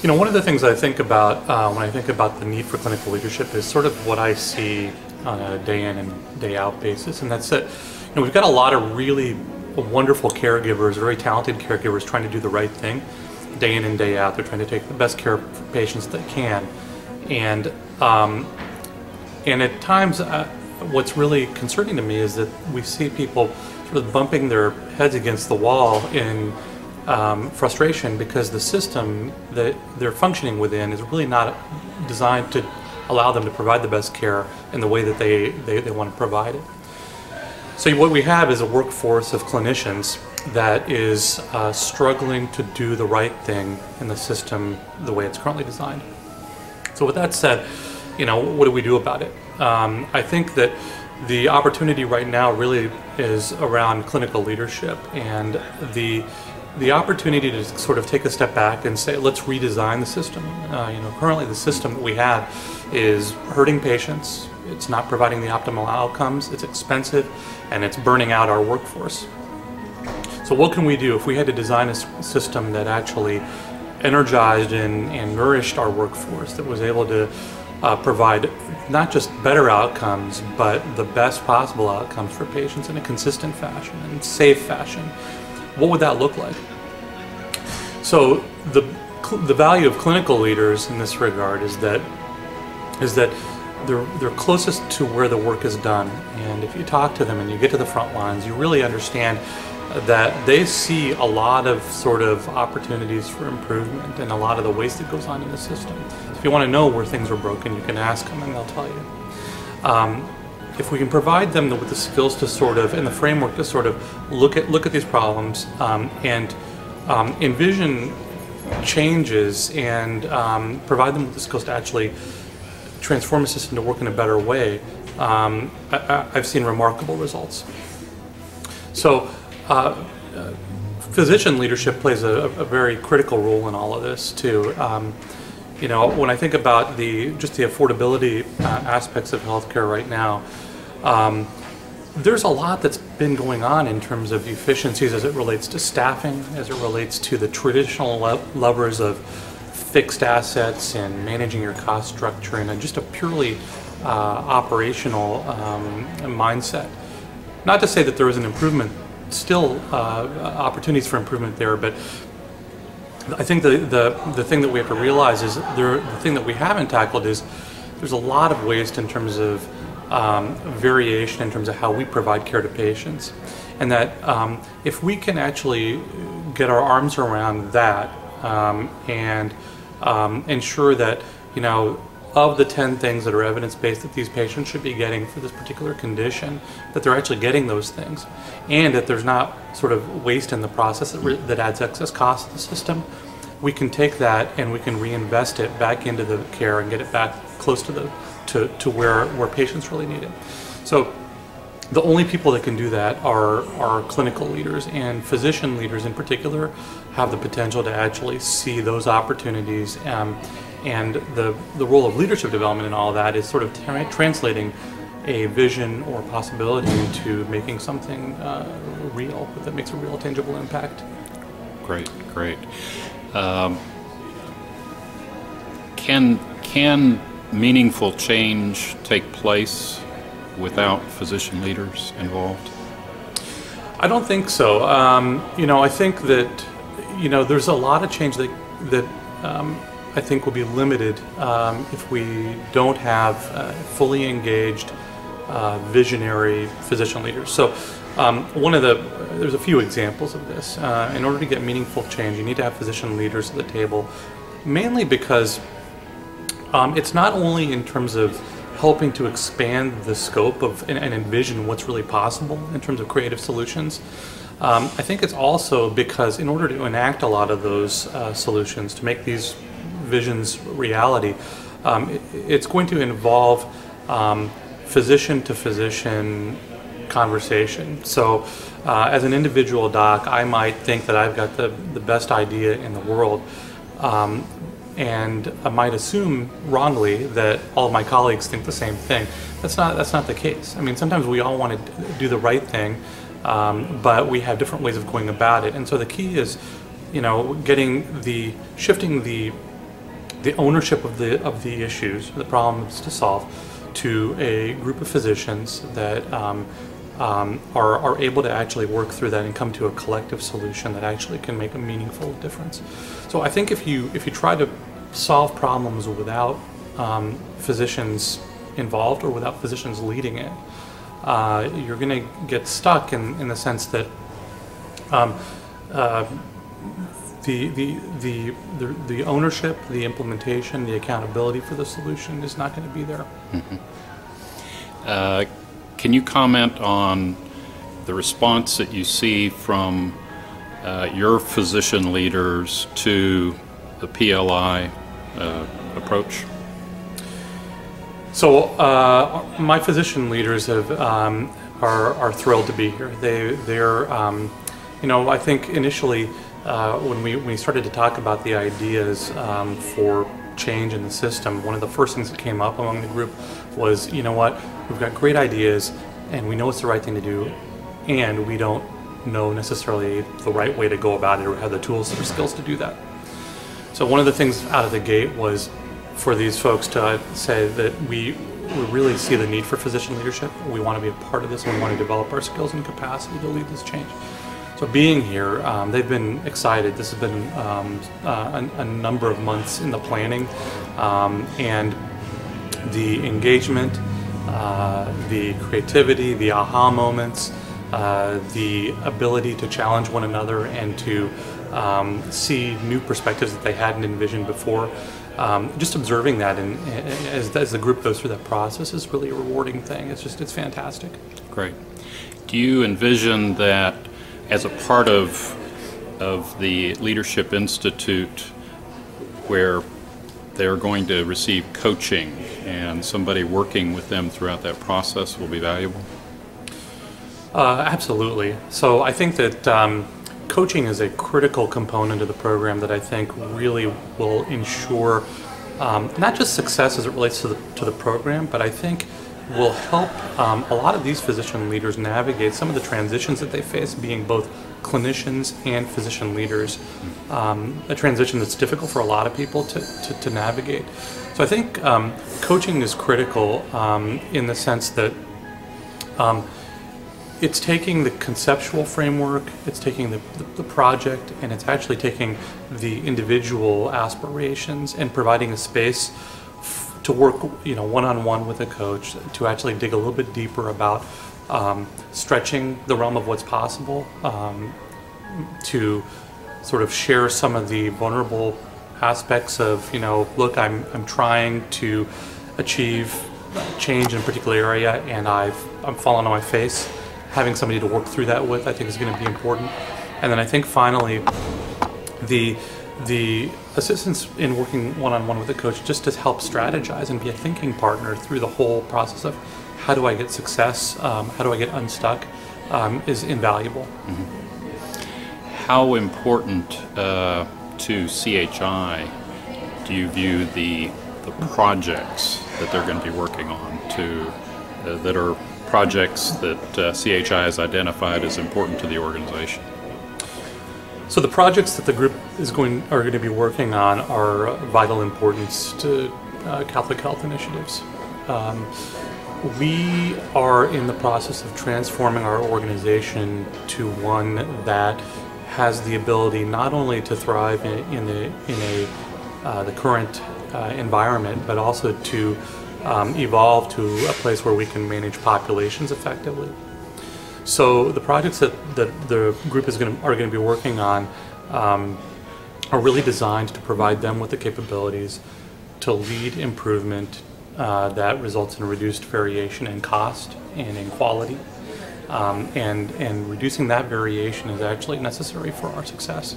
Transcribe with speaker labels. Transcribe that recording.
Speaker 1: One of the things I think about when I think about the need for clinical leadership is sort of what I see on a day in and day out basis, and that's that we've got a lot of really wonderful caregivers, very talented caregivers trying to do the right thing day in and day out. They're trying to take the best care of patients they can, and at times what's really concerning to me is that we see people sort of bumping their heads against the wall in frustration because the system that they're functioning within is really not designed to allow them to provide the best care in the way that they want to provide it. So what we have is a workforce of clinicians that is struggling to do the right thing in the system the way it's currently designed. So with that said, what do we do about it? I think that the opportunity right now really is around clinical leadership and the opportunity to sort of take a step back and say, let's redesign the system. Currently the system that we have is hurting patients. It's not providing the optimal outcomes. It's expensive, and it's burning out our workforce. So what can we do if we had to design a system that actually energized and nourished our workforce, that was able to provide not just better outcomes, but the best possible outcomes for patients in a consistent fashion and safe fashion? What would that look like? So the value of clinical leaders in this regard is that they're closest to where the work is done, and if you talk to them and you get to the front lines, you really understand that they see a lot of sort of opportunities for improvement and a lot of the waste that goes on in the system. If you want to know where things are broken, you can ask them and they'll tell you. If we can provide them with the skills to sort of, and the framework to sort of look at these problems and envision changes and provide them with the skills to actually transform a system to work in a better way, I've seen remarkable results. So physician leadership plays a very critical role in all of this too. When I think about just the affordability aspects of healthcare right now, there's a lot that's been going on in terms of efficiencies as it relates to staffing, as it relates to the traditional levers of fixed assets and managing your cost structure and just a purely operational mindset. Not to say that there is an improvement, still opportunities for improvement there, but I think the thing that we have to realize is the thing that we haven't tackled is there's a lot of waste in terms of variation in terms of how we provide care to patients, and that if we can actually get our arms around that and ensure that of the 10 things that are evidence-based that these patients should be getting for this particular condition, that they're actually getting those things, and that there's not sort of waste in the process that adds excess cost to the system, we can take that and we can reinvest it back into the care and get it back close to where patients really need it. So the only people that can do that are clinical leaders, and physician leaders in particular have the potential to actually see those opportunities, and the role of leadership development in all of that is sort of translating a vision or possibility into making something real that makes a real tangible impact.
Speaker 2: Great. Can meaningful change take place without physician leaders involved?
Speaker 1: I don't think so. I think that there's a lot of change that I think will be limited if we don't have fully engaged, visionary physician leaders. So there's a few examples of this. In order to get meaningful change, you need to have physician leaders at the table, mainly because it's not only in terms of helping to expand the scope of and envision what's really possible in terms of creative solutions. I think it's also because in order to enact a lot of those solutions, to make these visions reality, it's going to involve physician to physician conversation. So as an individual doc, I might think that I've got the best idea in the world, and I might assume wrongly that all of my colleagues think the same thing. That's not the case. I mean, sometimes we all want to do the right thing, but we have different ways of going about it. And so the key is, shifting the the ownership of the issues, the problems to solve, to a group of physicians that are able to actually work through that and come to a collective solution that actually can make a meaningful difference. So I think if you try to solve problems without physicians involved or without physicians leading it, you're going to get stuck in the sense that the ownership, the implementation, the accountability for the solution is not going to be there.
Speaker 2: Can you comment on the response that you see from your physician leaders to the PLI approach?
Speaker 1: So my physician leaders have are thrilled to be here. They're I think initially when we started to talk about the ideas for change in the system, one of the first things that came up among the group was, you know what, we've got great ideas and we know it's the right thing to do, and we don't know necessarily the right way to go about it or have the tools or skills to do that. So one of the things out of the gate was for these folks to say that we really see the need for physician leadership. We want to be a part of this, and we want to develop our skills and capacity to lead this change. So being here, they've been excited. This has been a number of months in the planning, and the engagement, the creativity, the aha moments, the ability to challenge one another and to see new perspectives that they hadn't envisioned before. Just observing that, and as the group goes through that process, is really a rewarding thing. It's fantastic.
Speaker 2: Great. Do you envision that as a part of the Leadership Institute, where they're going to receive coaching and somebody working with them throughout that process will be valuable?
Speaker 1: Absolutely. So I think that coaching is a critical component of the program that I think really will ensure not just success as it relates to the program, but I think will help a lot of these physician leaders navigate some of the transitions that they face, being both clinicians and physician leaders. A transition that's difficult for a lot of people to navigate. So I think coaching is critical in the sense that it's taking the conceptual framework, it's taking the project, and it's actually taking the individual aspirations and providing a space to work, one-on-one with a coach to actually dig a little bit deeper about stretching the realm of what's possible, to sort of share some of the vulnerable aspects of, look, I'm trying to achieve change in a particular area and I'm falling on my face. Having somebody to work through that with, I think, is going to be important. And then I think finally, the assistance in working one-on-one with a coach just to help strategize and be a thinking partner through the whole process of how do I get success, how do I get unstuck, is invaluable.
Speaker 2: Mm-hmm. How important to CHI do you view the projects that they're going to be working on that are projects that CHI has identified as important to the organization?
Speaker 1: So the projects that the group are going to be working on are of vital importance to Catholic health initiatives. We are in the process of transforming our organization to one that has the ability not only to thrive in the current environment, but also to evolve to a place where we can manage populations effectively. So the projects that the group are going to be working on are really designed to provide them with the capabilities to lead improvement that results in reduced variation in cost and in quality. And reducing that variation is actually necessary for our success.